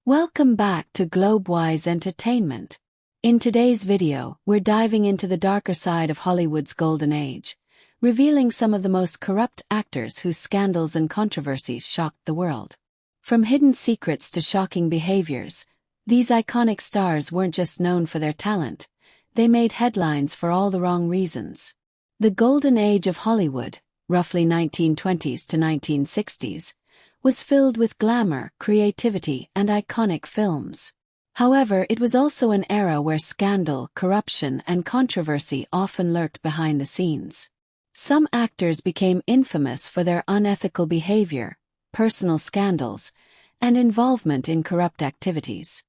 Welcome back to Globewise Entertainment. In today's video, we're diving into the darker side of Hollywood's golden age, revealing some of the most corrupt actors whose scandals and controversies shocked the world. From hidden secrets to shocking behaviors, these iconic stars weren't just known for their talent, they made headlines for all the wrong reasons. The golden age of Hollywood, roughly 1920s to 1960s, was filled with glamour, creativity, and iconic films. However, it was also an era where scandal, corruption, and controversy often lurked behind the scenes. Some actors became infamous for their unethical behavior, personal scandals, and involvement in corrupt activities.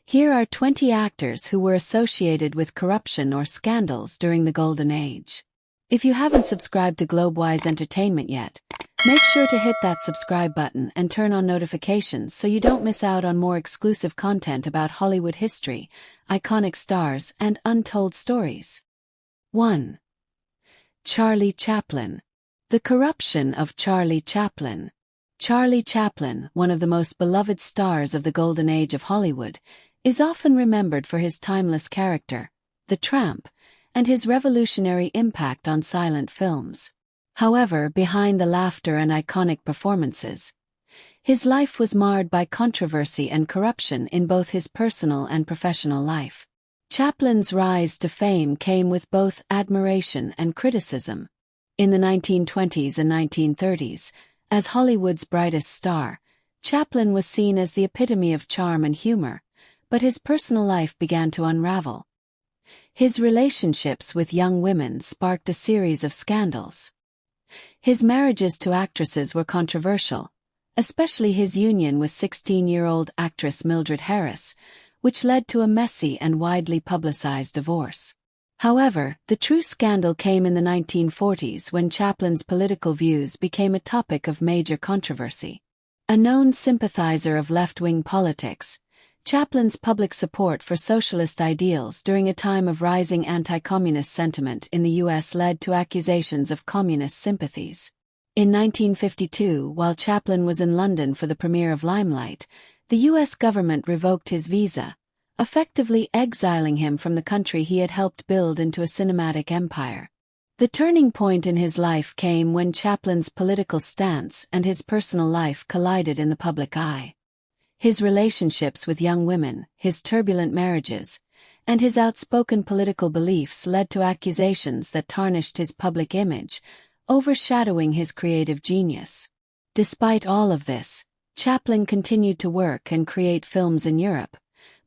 Here are 20 actors who were associated with corruption or scandals during the golden age. If you haven't subscribed to Globewise Entertainment yet, make sure to hit that subscribe button and turn on notifications so you don't miss out on more exclusive content about Hollywood history, iconic stars, and untold stories. 1. Charlie Chaplin. The corruption of Charlie Chaplin. Charlie Chaplin, one of the most beloved stars of the golden age of Hollywood, is often remembered for his timeless character, the tramp, and his revolutionary impact on silent films. However, behind the laughter and iconic performances, his life was marred by controversy and corruption in both his personal and professional life. Chaplin's rise to fame came with both admiration and criticism. In the 1920s and 1930s, as Hollywood's brightest star, Chaplin was seen as the epitome of charm and humor, but his personal life began to unravel. His relationships with young women sparked a series of scandals. His marriages to actresses were controversial, especially his union with 16-year-old actress Mildred Harris, which led to a messy and widely publicized divorce. However, the true scandal came in the 1940s when Chaplin's political views became a topic of major controversy. A known sympathizer of left-wing politics, Chaplin's public support for socialist ideals during a time of rising anti-communist sentiment in the U.S. led to accusations of communist sympathies. In 1952, while Chaplin was in London for the premiere of Limelight, the U.S. government revoked his visa, effectively exiling him from the country he had helped build into a cinematic empire. The turning point in his life came when Chaplin's political stance and his personal life collided in the public eye. His relationships with young women, his turbulent marriages, and his outspoken political beliefs led to accusations that tarnished his public image, overshadowing his creative genius. Despite all of this, Chaplin continued to work and create films in Europe,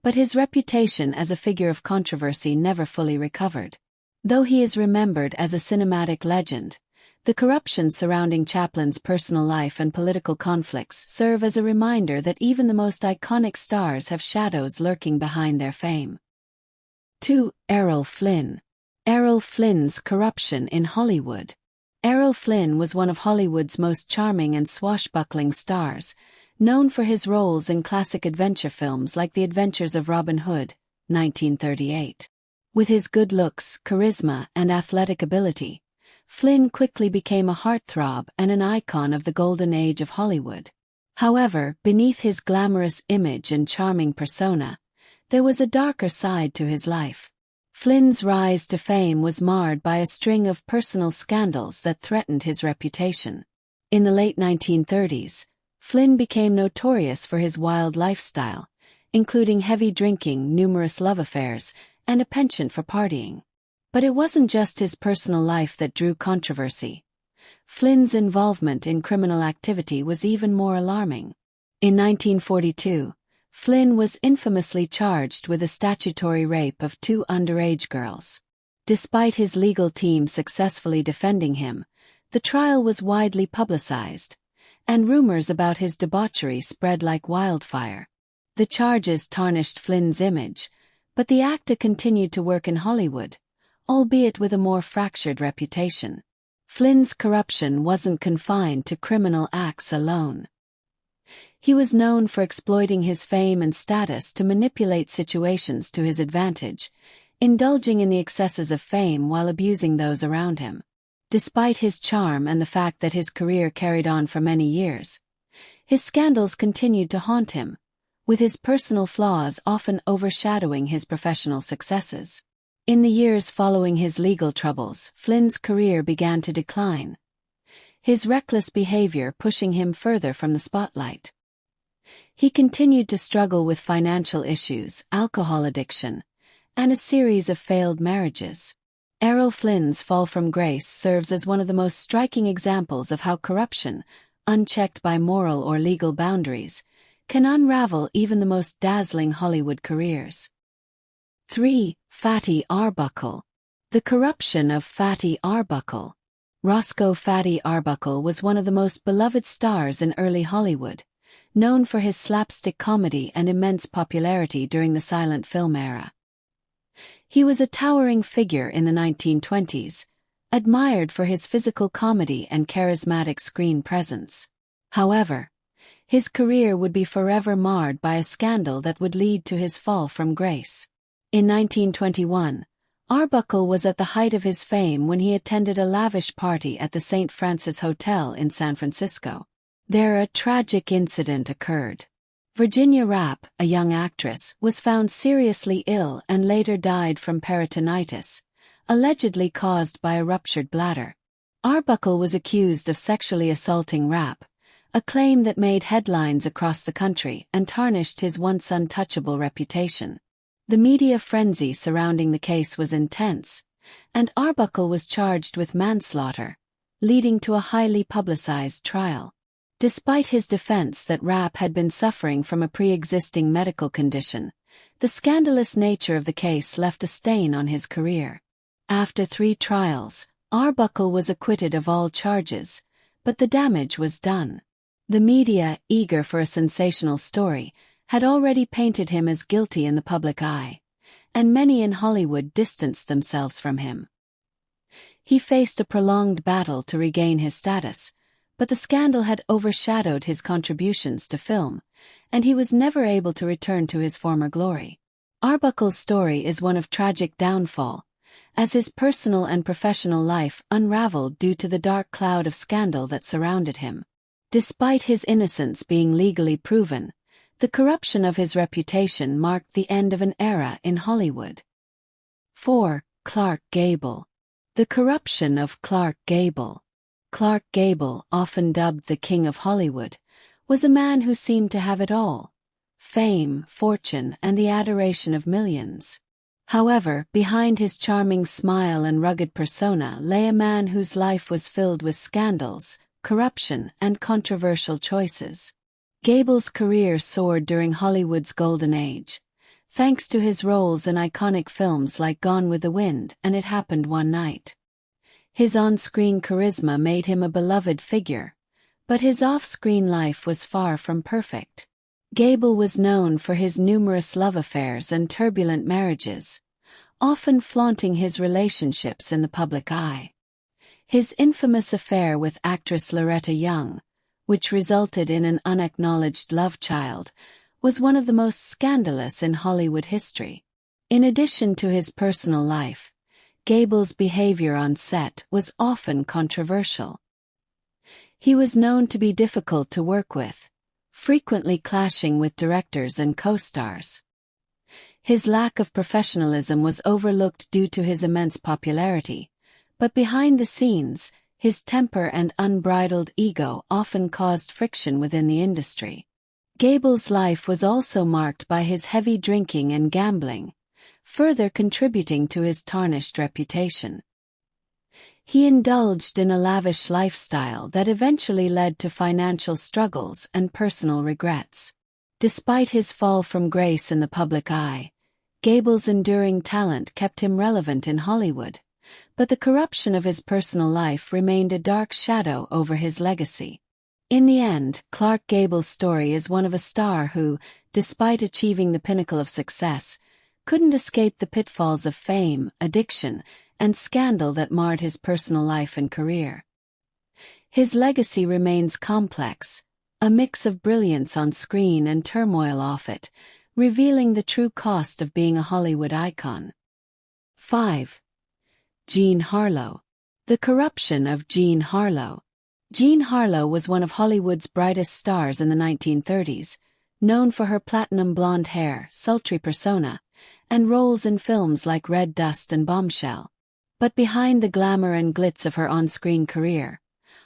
but his reputation as a figure of controversy never fully recovered. Though he is remembered as a cinematic legend, the corruption surrounding Chaplin's personal life and political conflicts serve as a reminder that even the most iconic stars have shadows lurking behind their fame. 2. Errol Flynn. Errol Flynn's corruption in Hollywood. Errol Flynn was one of Hollywood's most charming and swashbuckling stars, known for his roles in classic adventure films like The Adventures of Robin Hood, 1938. With his good looks, charisma, and athletic ability, Flynn quickly became a heartthrob and an icon of the golden age of Hollywood. However, beneath his glamorous image and charming persona, there was a darker side to his life. Flynn's rise to fame was marred by a string of personal scandals that threatened his reputation. In the late 1930s, Flynn became notorious for his wild lifestyle, including heavy drinking, numerous love affairs, and a penchant for partying. But it wasn't just his personal life that drew controversy. Flynn's involvement in criminal activity was even more alarming. In 1942, Flynn was infamously charged with a statutory rape of 2 underage girls. Despite his legal team successfully defending him, the trial was widely publicized, and rumors about his debauchery spread like wildfire. The charges tarnished Flynn's image, but the actor continued to work in Hollywood, albeit with a more fractured reputation. Flynn's corruption wasn't confined to criminal acts alone. He was known for exploiting his fame and status to manipulate situations to his advantage, indulging in the excesses of fame while abusing those around him. Despite his charm and the fact that his career carried on for many years, his scandals continued to haunt him, with his personal flaws often overshadowing his professional successes. In the years following his legal troubles, Flynn's career began to decline, his reckless behavior pushing him further from the spotlight. He continued to struggle with financial issues, alcohol addiction, and a series of failed marriages. Errol Flynn's fall from grace serves as one of the most striking examples of how corruption, unchecked by moral or legal boundaries, can unravel even the most dazzling Hollywood careers. 3. Fatty Arbuckle. The corruption of Fatty Arbuckle. Roscoe Fatty Arbuckle was one of the most beloved stars in early Hollywood, known for his slapstick comedy and immense popularity during the silent film era. He was a towering figure in the 1920s, admired for his physical comedy and charismatic screen presence. However, his career would be forever marred by a scandal that would lead to his fall from grace. In 1921, Arbuckle was at the height of his fame when he attended a lavish party at the St. Francis Hotel in San Francisco. There, a tragic incident occurred. Virginia Rapp, a young actress, was found seriously ill and later died from peritonitis, allegedly caused by a ruptured bladder. Arbuckle was accused of sexually assaulting Rapp, a claim that made headlines across the country and tarnished his once untouchable reputation. The media frenzy surrounding the case was intense, and Arbuckle was charged with manslaughter, leading to a highly publicized trial. Despite his defense that Rapp had been suffering from a pre-existing medical condition, the scandalous nature of the case left a stain on his career. After 3 trials, Arbuckle was acquitted of all charges, but the damage was done. The media, eager for a sensational story, had already painted him as guilty in the public eye, and many in Hollywood distanced themselves from him. He faced a prolonged battle to regain his status, but the scandal had overshadowed his contributions to film, and he was never able to return to his former glory. Arbuckle's story is one of tragic downfall, as his personal and professional life unraveled due to the dark cloud of scandal that surrounded him. Despite his innocence being legally proven, the corruption of his reputation marked the end of an era in Hollywood. 4. Clark Gable. The corruption of Clark Gable. Clark Gable, often dubbed the King of Hollywood, was a man who seemed to have it all: fame, fortune, and the adoration of millions. However, behind his charming smile and rugged persona lay a man whose life was filled with scandals, corruption, and controversial choices. Gable's career soared during Hollywood's golden age, thanks to his roles in iconic films like Gone with the Wind and It Happened One Night. His on-screen charisma made him a beloved figure, but his off-screen life was far from perfect. Gable was known for his numerous love affairs and turbulent marriages, often flaunting his relationships in the public eye. His infamous affair with actress Loretta Young, which resulted in an unacknowledged love child, was one of the most scandalous in Hollywood history. In addition to his personal life, Gable's behavior on set was often controversial. He was known to be difficult to work with, frequently clashing with directors and co-stars. His lack of professionalism was overlooked due to his immense popularity, but behind the scenes, his temper and unbridled ego often caused friction within the industry. Gable's life was also marked by his heavy drinking and gambling, further contributing to his tarnished reputation. He indulged in a lavish lifestyle that eventually led to financial struggles and personal regrets. Despite his fall from grace in the public eye, Gable's enduring talent kept him relevant in Hollywood, but the corruption of his personal life remained a dark shadow over his legacy. In the end, Clark Gable's story is one of a star who, despite achieving the pinnacle of success, couldn't escape the pitfalls of fame, addiction, and scandal that marred his personal life and career. His legacy remains complex, a mix of brilliance on screen and turmoil off it, revealing the true cost of being a Hollywood icon. 5. Jean Harlow. The corruption of Jean Harlow. Jean Harlow was one of Hollywood's brightest stars in the 1930s, known for her platinum blonde hair, sultry persona, and roles in films like Red Dust and Bombshell. But behind the glamour and glitz of her on-screen career,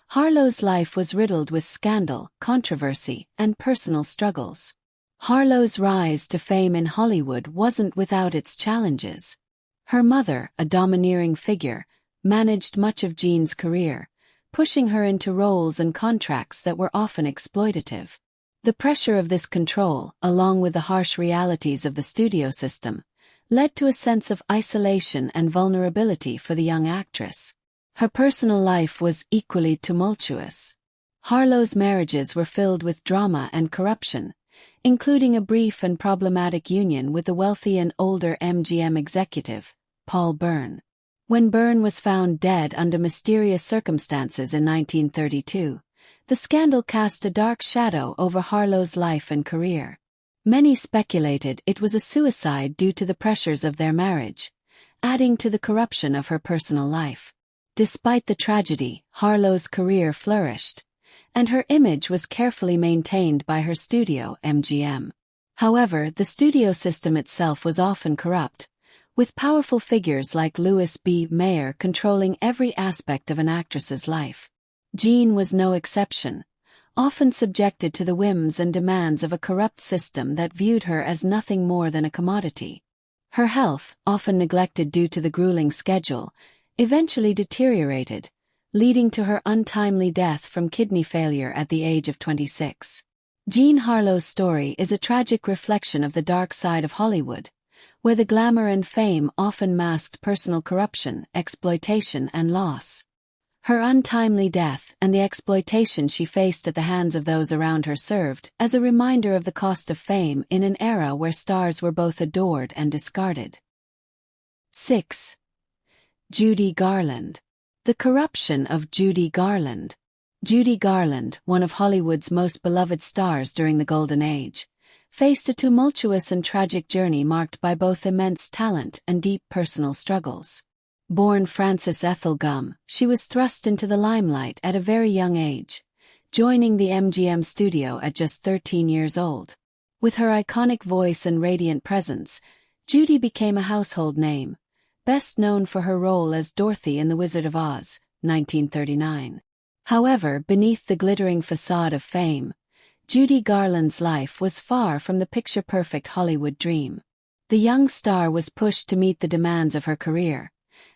Harlow's life was riddled with scandal, controversy, and personal struggles. Harlow's rise to fame in Hollywood wasn't without its challenges. Her mother, a domineering figure, managed much of Jean's career, pushing her into roles and contracts that were often exploitative. The pressure of this control, along with the harsh realities of the studio system, led to a sense of isolation and vulnerability for the young actress. Her personal life was equally tumultuous. Harlow's marriages were filled with drama and corruption, including a brief and problematic union with the wealthy and older MGM executive, Paul Byrne. When Byrne was found dead under mysterious circumstances in 1932, the scandal cast a dark shadow over Harlow's life and career. Many speculated it was a suicide due to the pressures of their marriage, adding to the corruption of her personal life. Despite the tragedy, Harlow's career flourished, and her image was carefully maintained by her studio, MGM. However, the studio system itself was often corrupt, with powerful figures like Louis B. Mayer controlling every aspect of an actress's life. Jean was no exception, often subjected to the whims and demands of a corrupt system that viewed her as nothing more than a commodity. Her health, often neglected due to the grueling schedule, eventually deteriorated, leading to her untimely death from kidney failure at the age of 26. Jean Harlow's story is a tragic reflection of the dark side of Hollywood, where the glamour and fame often masked personal corruption, exploitation, and loss. Her untimely death and the exploitation she faced at the hands of those around her served as a reminder of the cost of fame in an era where stars were both adored and discarded. 6. Judy Garland. The corruption of Judy Garland. Judy Garland, one of Hollywood's most beloved stars during the Golden Age, faced a tumultuous and tragic journey marked by both immense talent and deep personal struggles. Born Frances Ethel Gumm, she was thrust into the limelight at a very young age, joining the MGM studio at just 13 years old. With her iconic voice and radiant presence, Judy became a household name, best known for her role as Dorothy in The Wizard of Oz, 1939. However, beneath the glittering facade of fame, Judy Garland's life was far from the picture-perfect Hollywood dream. The young star was pushed to meet the demands of her career,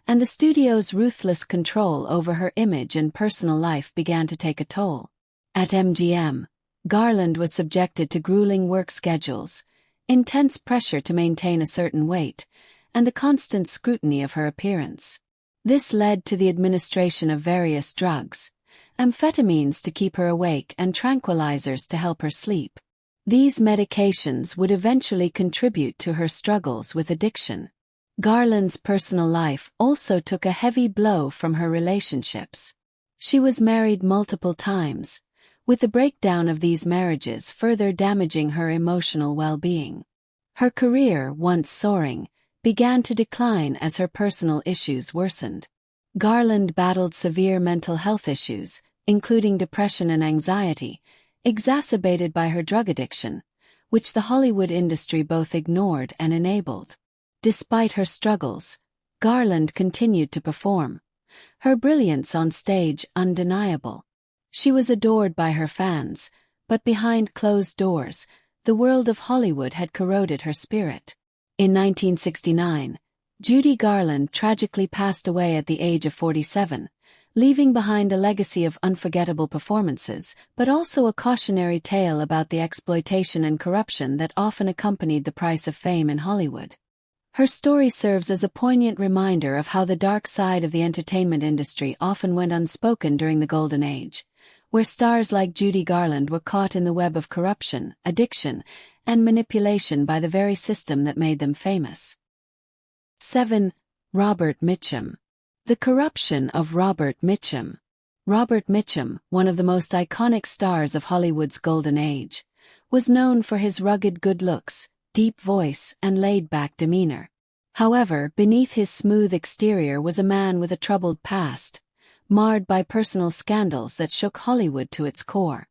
and the studio's ruthless control over her image and personal life began to take a toll. At MGM, Garland was subjected to grueling work schedules, intense pressure to maintain a certain weight, and the constant scrutiny of her appearance. This led to the administration of various drugs, amphetamines to keep her awake and tranquilizers to help her sleep. These medications would eventually contribute to her struggles with addiction. Garland's personal life also took a heavy blow from her relationships. She was married multiple times, with the breakdown of these marriages further damaging her emotional well-being. Her career, once soaring, began to decline as her personal issues worsened. Garland battled severe mental health issues, including depression and anxiety, exacerbated by her drug addiction, which the Hollywood industry both ignored and enabled. Despite her struggles, Garland continued to perform, her brilliance on stage undeniable. She was adored by her fans, but behind closed doors, the world of Hollywood had corroded her spirit. In 1969, Judy Garland tragically passed away at the age of 47, leaving behind a legacy of unforgettable performances, but also a cautionary tale about the exploitation and corruption that often accompanied the price of fame in Hollywood. Her story serves as a poignant reminder of how the dark side of the entertainment industry often went unspoken during the Golden Age, where stars like Judy Garland were caught in the web of corruption, addiction, and manipulation by the very system that made them famous. 7. Robert Mitchum. The corruption of Robert Mitchum. Robert Mitchum, one of the most iconic stars of Hollywood's Golden Age, was known for his rugged good looks, deep voice, and laid-back demeanor. However, beneath his smooth exterior was a man with a troubled past, marred by personal scandals that shook Hollywood to its core.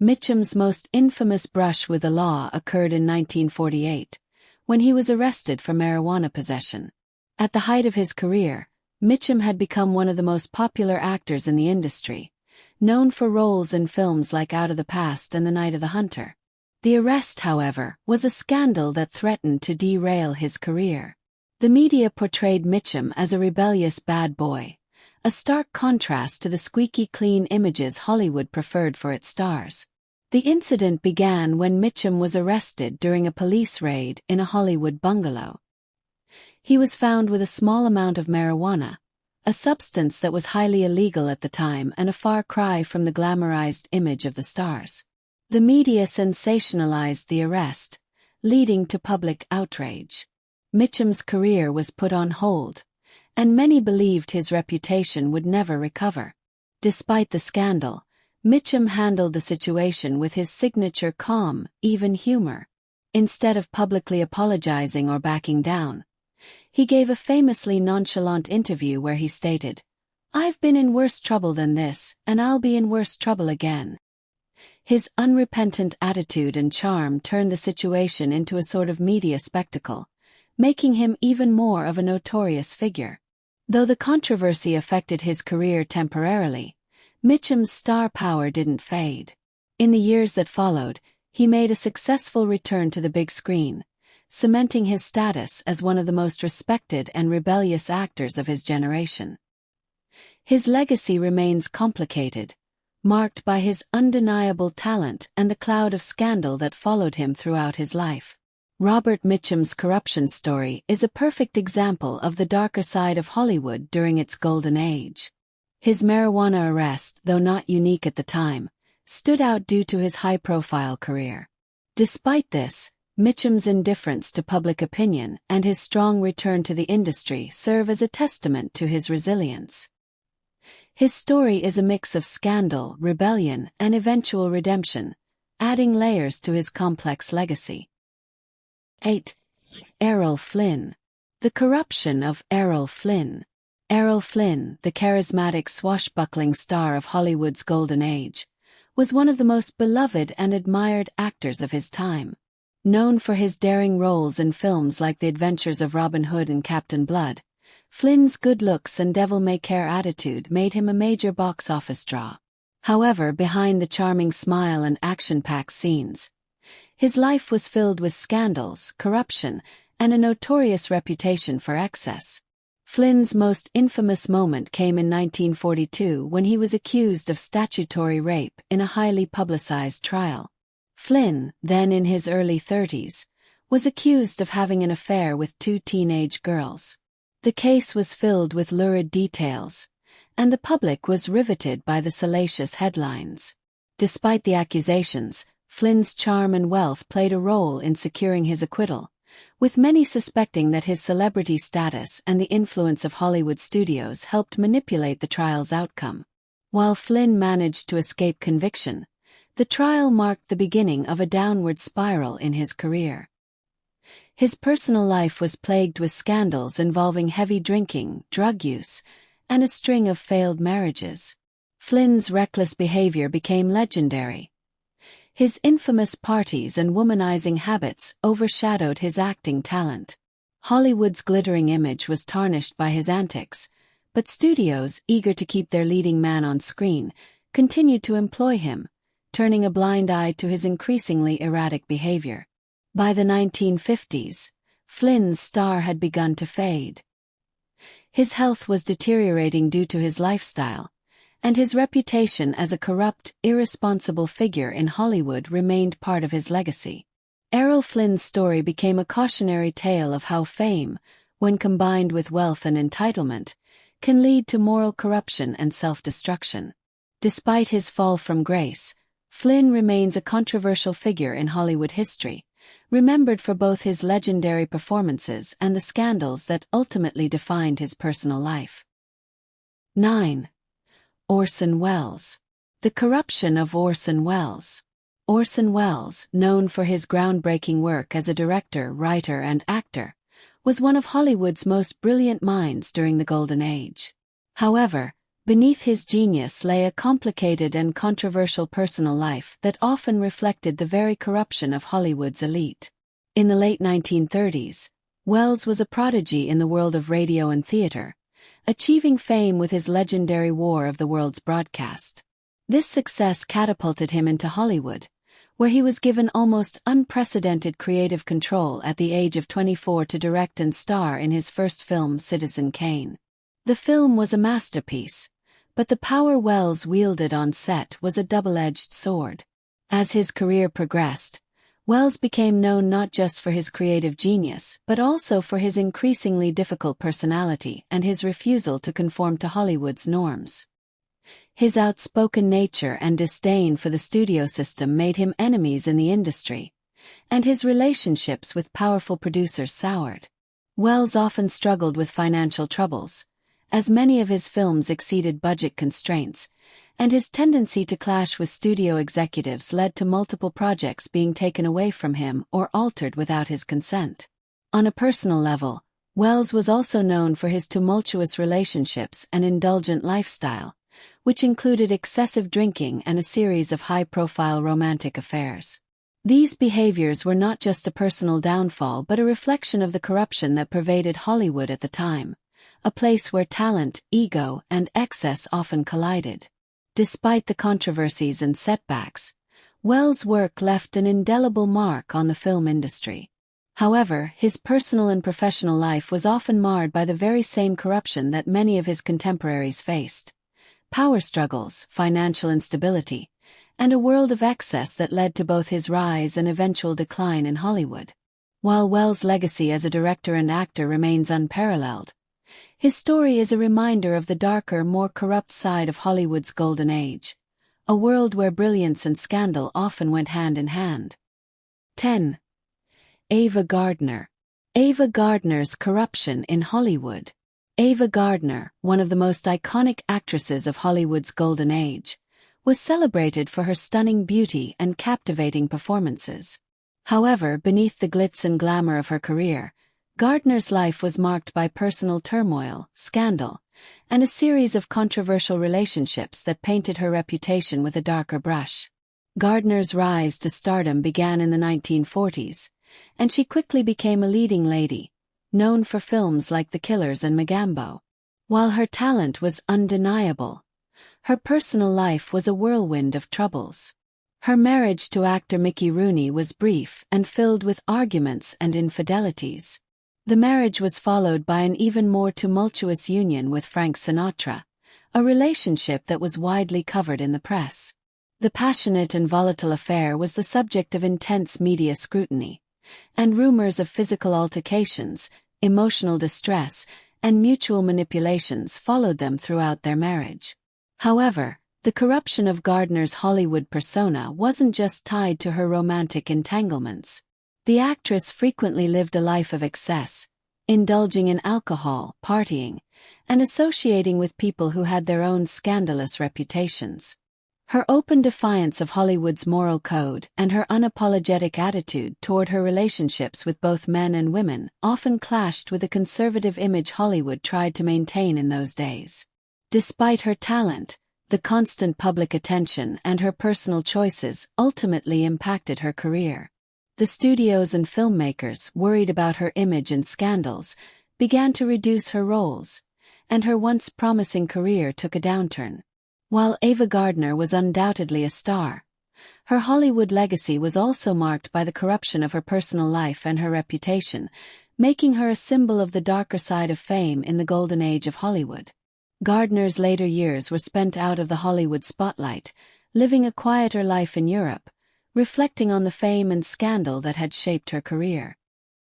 Mitchum's most infamous brush with the law occurred in 1948, when he was arrested for marijuana possession. At the height of his career, Mitchum had become one of the most popular actors in the industry, known for roles in films like Out of the Past and The Night of the Hunter. The arrest, however, was a scandal that threatened to derail his career. The media portrayed Mitchum as a rebellious bad boy, a stark contrast to the squeaky clean images Hollywood preferred for its stars. The incident began when Mitchum was arrested during a police raid in a Hollywood bungalow. He was found with a small amount of marijuana, a substance that was highly illegal at the time and a far cry from the glamorized image of the stars. The media sensationalized the arrest, leading to public outrage. Mitchum's career was put on hold, and many believed his reputation would never recover. Despite the scandal, Mitchum handled the situation with his signature calm, even humor. Instead of publicly apologizing or backing down, he gave a famously nonchalant interview where he stated, "I've been in worse trouble than this, and I'll be in worse trouble again." His unrepentant attitude and charm turned the situation into a sort of media spectacle, making him even more of a notorious figure. Though the controversy affected his career temporarily, Mitchum's star power didn't fade. In the years that followed, he made a successful return to the big screen, cementing his status as one of the most respected and rebellious actors of his generation. His legacy remains complicated, marked by his undeniable talent and the cloud of scandal that followed him throughout his life. Robert Mitchum's corruption story is a perfect example of the darker side of Hollywood during its golden age. His marijuana arrest, though not unique at the time, stood out due to his high-profile career. Despite this, Mitchum's indifference to public opinion and his strong return to the industry serve as a testament to his resilience. His story is a mix of scandal, rebellion, and eventual redemption, adding layers to his complex legacy. 8. Errol Flynn. The corruption of Errol Flynn. Errol Flynn, the charismatic swashbuckling star of Hollywood's golden age, was one of the most beloved and admired actors of his time. Known for his daring roles in films like The Adventures of Robin Hood and Captain Blood, Flynn's good looks and devil-may-care attitude made him a major box office draw. However, behind the charming smile and action-packed scenes, his life was filled with scandals, corruption, and a notorious reputation for excess. Flynn's most infamous moment came in 1942 when he was accused of statutory rape in a highly publicized trial. Flynn, then in his early 30s, was accused of having an affair with two teenage girls. The case was filled with lurid details, and the public was riveted by the salacious headlines. Despite the accusations, Flynn's charm and wealth played a role in securing his acquittal, with many suspecting that his celebrity status and the influence of Hollywood studios helped manipulate the trial's outcome. While Flynn managed to escape conviction, the trial marked the beginning of a downward spiral in his career. His personal life was plagued with scandals involving heavy drinking, drug use, and a string of failed marriages. Flynn's reckless behavior became legendary. His infamous parties and womanizing habits overshadowed his acting talent. Hollywood's glittering image was tarnished by his antics, but studios, eager to keep their leading man on screen, continued to employ him, turning a blind eye to his increasingly erratic behavior. By the 1950s, Flynn's star had begun to fade. His health was deteriorating due to his lifestyle, and his reputation as a corrupt, irresponsible figure in Hollywood remained part of his legacy. Errol Flynn's story became a cautionary tale of how fame, when combined with wealth and entitlement, can lead to moral corruption and self-destruction. Despite his fall from grace, Flynn remains a controversial figure in Hollywood history, remembered for both his legendary performances and the scandals that ultimately defined his personal life. 9. Orson Welles. The corruption of Orson Welles. Orson Welles, known for his groundbreaking work as a director, writer, and actor, was one of Hollywood's most brilliant minds during the Golden Age. However, Beneath his genius lay a complicated and controversial personal life that often reflected the very corruption of Hollywood's elite. In the late 1930s, Welles was a prodigy in the world of radio and theater, achieving fame with his legendary War of the Worlds broadcast. This success catapulted him into Hollywood, where he was given almost unprecedented creative control at the age of 24 to direct and star in his first film, Citizen Kane. The film was a masterpiece, but the power Welles wielded on set was a double-edged sword. As his career progressed, Welles became known not just for his creative genius but also for his increasingly difficult personality and his refusal to conform to Hollywood's norms. His outspoken nature and disdain for the studio system made him enemies in the industry, and his relationships with powerful producers soured. Welles often struggled with financial troubles, as many of his films exceeded budget constraints, and his tendency to clash with studio executives led to multiple projects being taken away from him or altered without his consent. On a personal level, Welles was also known for his tumultuous relationships and indulgent lifestyle, which included excessive drinking and a series of high-profile romantic affairs. These behaviors were not just a personal downfall but a reflection of the corruption that pervaded Hollywood at the time, a place where talent, ego, and excess often collided. Despite the controversies and setbacks, Welles' work left an indelible mark on the film industry. However, his personal and professional life was often marred by the very same corruption that many of his contemporaries faced. Power struggles, financial instability, and a world of excess that led to both his rise and eventual decline in Hollywood. While Welles' legacy as a director and actor remains unparalleled, his story is a reminder of the darker, more corrupt side of Hollywood's golden age, a world where brilliance and scandal often went hand in hand. 10. Ava Gardner. Ava Gardner's corruption in Hollywood. Ava Gardner, one of the most iconic actresses of Hollywood's golden age, was celebrated for her stunning beauty and captivating performances. However, beneath the glitz and glamour of her career, Gardner's life was marked by personal turmoil, scandal, and a series of controversial relationships that painted her reputation with a darker brush. Gardner's rise to stardom began in the 1940s, and she quickly became a leading lady, known for films like The Killers and Mogambo. While her talent was undeniable, her personal life was a whirlwind of troubles. Her marriage to actor Mickey Rooney was brief and filled with arguments and infidelities. The marriage was followed by an even more tumultuous union with Frank Sinatra, a relationship that was widely covered in the press. The passionate and volatile affair was the subject of intense media scrutiny, and rumors of physical altercations, emotional distress, and mutual manipulations followed them throughout their marriage. However, the corruption of Gardner's Hollywood persona wasn't just tied to her romantic entanglements. The actress frequently lived a life of excess, indulging in alcohol, partying, and associating with people who had their own scandalous reputations. Her open defiance of Hollywood's moral code and her unapologetic attitude toward her relationships with both men and women often clashed with the conservative image Hollywood tried to maintain in those days. Despite her talent, the constant public attention and her personal choices ultimately impacted her career. The studios and filmmakers, worried about her image and scandals, began to reduce her roles, and her once promising career took a downturn. While Ava Gardner was undoubtedly a star, her Hollywood legacy was also marked by the corruption of her personal life and her reputation, making her a symbol of the darker side of fame in the golden age of Hollywood. Gardner's later years were spent out of the Hollywood spotlight, living a quieter life in Europe, reflecting on the fame and scandal that had shaped her career.